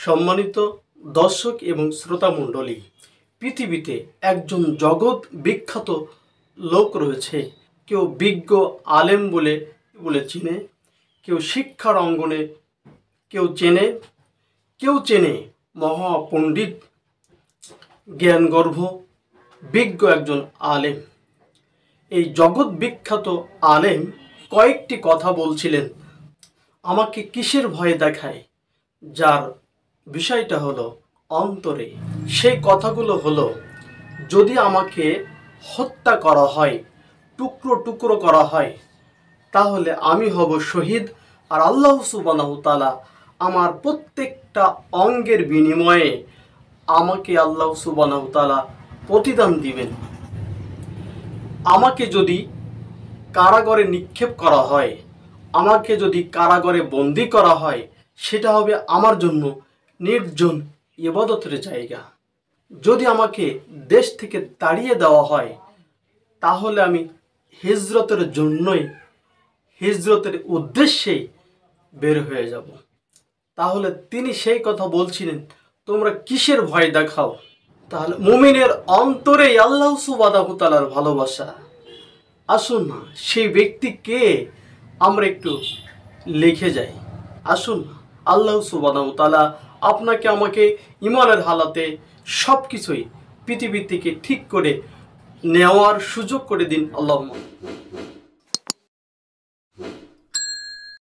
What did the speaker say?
সম্মানিত দর্শক এবং শ্রোতা মণ্ডলী, পৃথিবীতে একজন জগৎ বিখ্যাত লোক রয়েছে। কেউ বিজ্ঞ আলেম বলে চিনে, কেউ শিক্ষার অঙ্গনে কেউ চেনে মহাপণ্ডিত, জ্ঞানগর্ভ, বিজ্ঞ একজন আলেম। এই জগৎ বিখ্যাত আলেম কয়েকটি কথা বলছিলেন, আমাকে কিসের ভয় দেখায়, যার বিষয়টা হলো অন্তরে। সেই কথাগুলো হলো, যদি আমাকে হত্যা করা হয়, টুকরো টুকরো করা হয়, তাহলে আমি হব শহীদ, আর আল্লাহ সুবহানাহু তাআলা আমার প্রত্যেকটা অঙ্গের বিনিময়ে আমাকে আল্লাহ সুবহানাহু তাআলা প্রতিদান দিবেন। আমাকে যদি কারাগারে নিক্ষেপ করা হয়, আমাকে যদি কারাগারে বন্দি করা হয়, সেটা হবে আমার জন্য নির্জন ইবাদতের জায়গা। যদি আমাকে দেশ থেকে তাড়িয়ে দেওয়া হয়, তাহলে আমি হিজরতের উদ্দেশ্যেই বের হয়ে যাব। তাহলে তিনি সেই কথা বলছিলেন, তোমরা কিসের ভয় দেখাও? তাহলে মুমিনের অন্তরেই আল্লাহ সুবহানাহু তাআলার ভালোবাসা। আসুন না, সেই ব্যক্তি কে আমরা একটু লিখে যাই। আসুন, আল্লাহ সুবহানাহু তাআলা আপনাকে আমাকে ঈমানের হালাতে সব কিছুই পৃথিবী থেকে ঠিক করে নেওয়ার সুযোগ করে দিন। আল্লাহুম্মা।